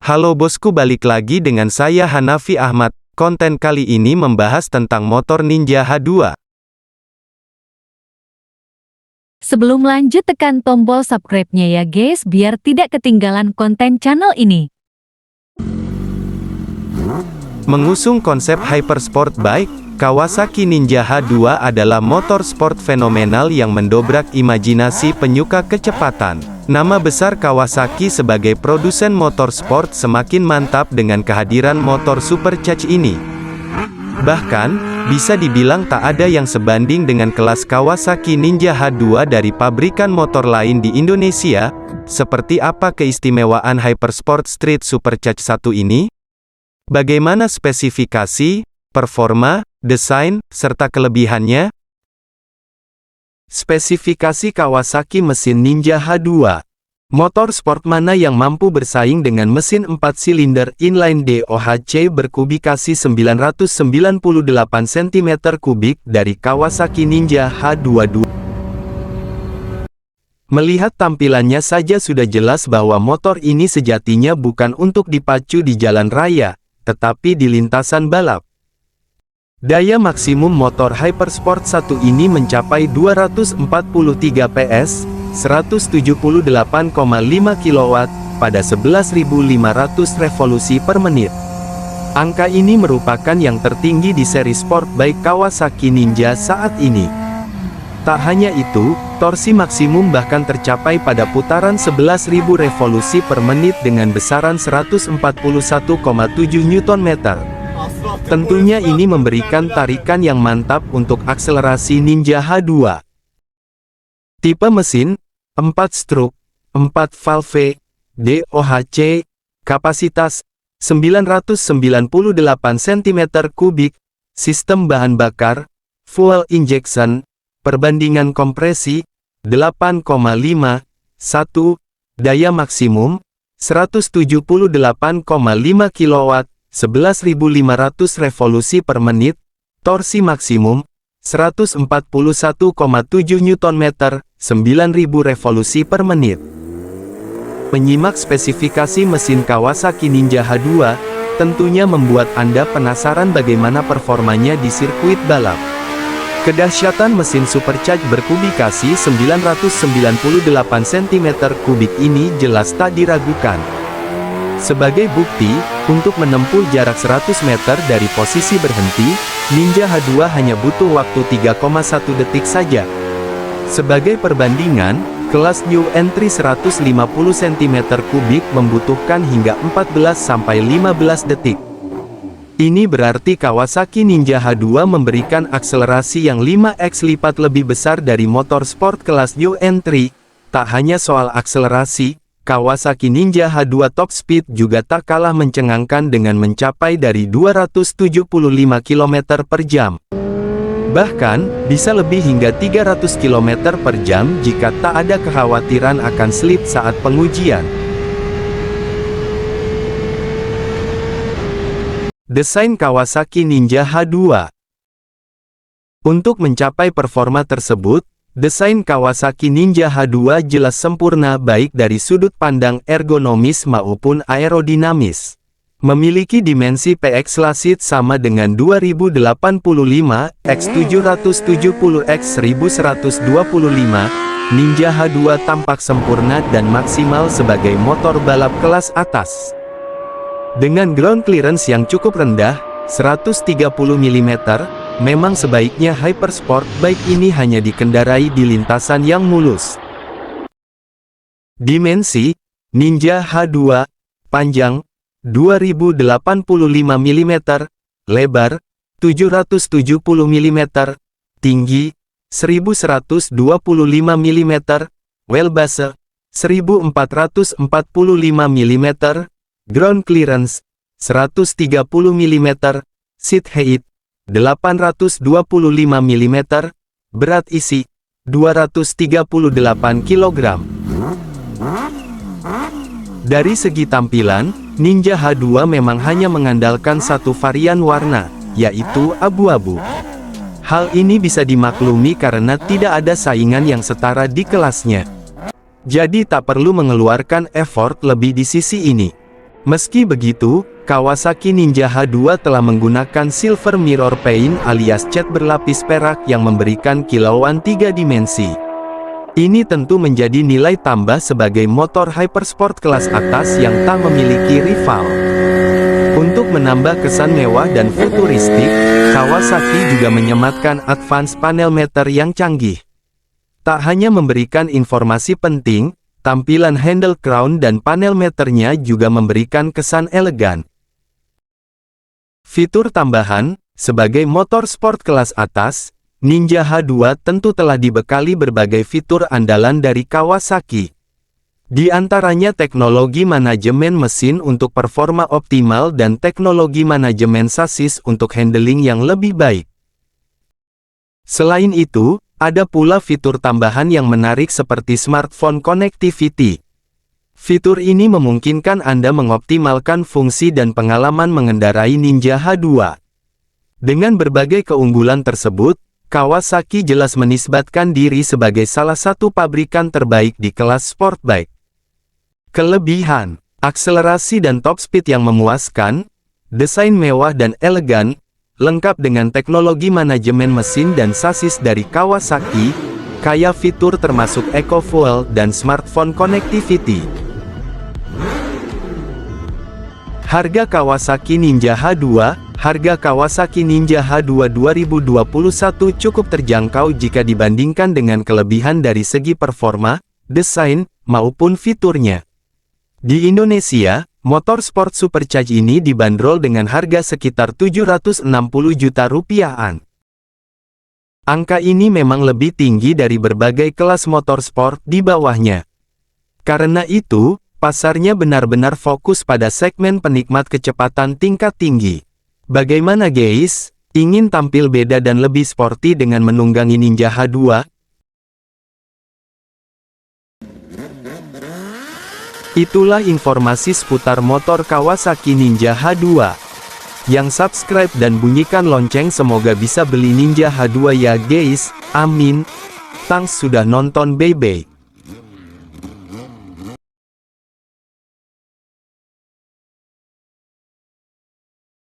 Halo bosku, balik lagi dengan saya Hanafi Ahmad. Konten kali ini membahas tentang motor Ninja H2. Sebelum lanjut, tekan tombol subscribe-nya ya guys, biar tidak ketinggalan konten channel ini. Mengusung konsep hypersport bike, Kawasaki Ninja H2 adalah motor sport fenomenal yang mendobrak imajinasi penyuka kecepatan. Nama besar Kawasaki sebagai produsen motor sport semakin mantap dengan kehadiran motor supercharged ini. Bahkan, bisa dibilang tak ada yang sebanding dengan kelas Kawasaki Ninja H2 dari pabrikan motor lain di Indonesia. Seperti apa keistimewaan Hypersport Street Supercharged 1 ini? Bagaimana spesifikasi, performa, desain, serta kelebihannya? Spesifikasi Kawasaki mesin Ninja H2. Motor sport mana yang mampu bersaing dengan mesin 4 silinder inline DOHC berkubikasi 998 cm3 dari Kawasaki Ninja H2? Melihat tampilannya saja sudah jelas bahwa motor ini sejatinya bukan untuk dipacu di jalan raya, tetapi di lintasan balap. Daya maksimum motor Hypersport 1 ini mencapai 243 PS, 178,5 kW, pada 11.500 revolusi per menit. Angka ini merupakan yang tertinggi di seri sport bike Kawasaki Ninja saat ini. Tak hanya itu, torsi maksimum bahkan tercapai pada putaran 11.000 revolusi per menit dengan besaran 141,7 Nm. Tentunya ini memberikan tarikan yang mantap untuk akselerasi Ninja H2. Tipe mesin, 4 stroke, 4 valve, DOHC, kapasitas, 998 cm3, sistem bahan bakar, fuel injection, perbandingan kompresi, 8,5, 1, daya maksimum, 178,5 kW, 11.500 revolusi per menit, torsi maksimum, 141,7 Nm, 9.000 revolusi per menit. Menyimak spesifikasi mesin Kawasaki Ninja H2, tentunya membuat Anda penasaran bagaimana performanya di sirkuit balap. Kedahsyatan mesin supercharged berkubikasi 998 cm3 ini jelas tak diragukan. Sebagai bukti, untuk menempuh jarak 100 meter dari posisi berhenti, Ninja H2 hanya butuh waktu 3,1 detik saja. Sebagai perbandingan, kelas New Entry 150 cm3 membutuhkan hingga 14-15 detik. Ini berarti Kawasaki Ninja H2 memberikan akselerasi yang 5x lipat lebih besar dari motor sport kelas New Entry. Tak hanya soal akselerasi, Kawasaki Ninja H2 top speed juga tak kalah mencengangkan dengan mencapai dari 275 km per jam. Bahkan, bisa lebih hingga 300 km per jam jika tak ada kekhawatiran akan slip saat pengujian. Desain Kawasaki Ninja H2. Untuk mencapai performa tersebut, desain Kawasaki Ninja H2 jelas sempurna baik dari sudut pandang ergonomis maupun aerodinamis. Memiliki dimensi PX Lasit sama dengan 2085 x 770 x 1125, Ninja H2 tampak sempurna dan maksimal sebagai motor balap kelas atas. Dengan ground clearance yang cukup rendah, 130 mm, memang sebaiknya hypersport bike ini hanya dikendarai di lintasan yang mulus. Dimensi, Ninja H2, panjang, 2085 mm, lebar, 770 mm, tinggi, 1125 mm, wheelbase, 1445 mm, ground clearance, 130 mm, seat height, 825 mm, berat isi, 238 kg. Dari segi tampilan, Ninja H2 memang hanya mengandalkan satu varian warna, yaitu abu-abu. Hal ini bisa dimaklumi karena tidak ada saingan yang setara di kelasnya. Jadi tak perlu mengeluarkan effort lebih di sisi ini. Meski begitu, Kawasaki Ninja H2 telah menggunakan Silver Mirror Paint alias cat berlapis perak yang memberikan kilauan 3 dimensi. Ini tentu menjadi nilai tambah sebagai motor hypersport kelas atas yang tak memiliki rival. Untuk menambah kesan mewah dan futuristik, Kawasaki juga menyematkan advance panel meter yang canggih. Tak hanya memberikan informasi penting, tampilan handle crown dan panel meternya juga memberikan kesan elegan. Fitur tambahan, sebagai motor sport kelas atas, Ninja H2 tentu telah dibekali berbagai fitur andalan dari Kawasaki. Di antaranya teknologi manajemen mesin untuk performa optimal dan teknologi manajemen sasis untuk handling yang lebih baik. Selain itu, ada pula fitur tambahan yang menarik seperti smartphone connectivity. Fitur ini memungkinkan Anda mengoptimalkan fungsi dan pengalaman mengendarai Ninja H2. Dengan berbagai keunggulan tersebut, Kawasaki jelas menisbatkan diri sebagai salah satu pabrikan terbaik di kelas sport bike. Kelebihan, akselerasi dan top speed yang memuaskan, desain mewah dan elegan, lengkap dengan teknologi manajemen mesin dan sasis dari Kawasaki, kaya fitur termasuk Eco Fuel dan smartphone connectivity. Harga Kawasaki Ninja H2. Harga Kawasaki Ninja H2 2021 cukup terjangkau jika dibandingkan dengan kelebihan dari segi performa, desain, maupun fiturnya. Di Indonesia, motor sport supercharge ini dibanderol dengan harga sekitar 760 juta rupiahan. Angka ini memang lebih tinggi dari berbagai kelas motor sport di bawahnya. Karena itu, pasarnya benar-benar fokus pada segmen penikmat kecepatan tingkat tinggi. Bagaimana guys? Ingin tampil beda dan lebih sporty dengan menunggangi Ninja H2? Itulah informasi seputar motor Kawasaki Ninja H2. Yang subscribe dan bunyikan lonceng semoga bisa beli Ninja H2 ya guys, amin. Thanks sudah nonton bye-bye.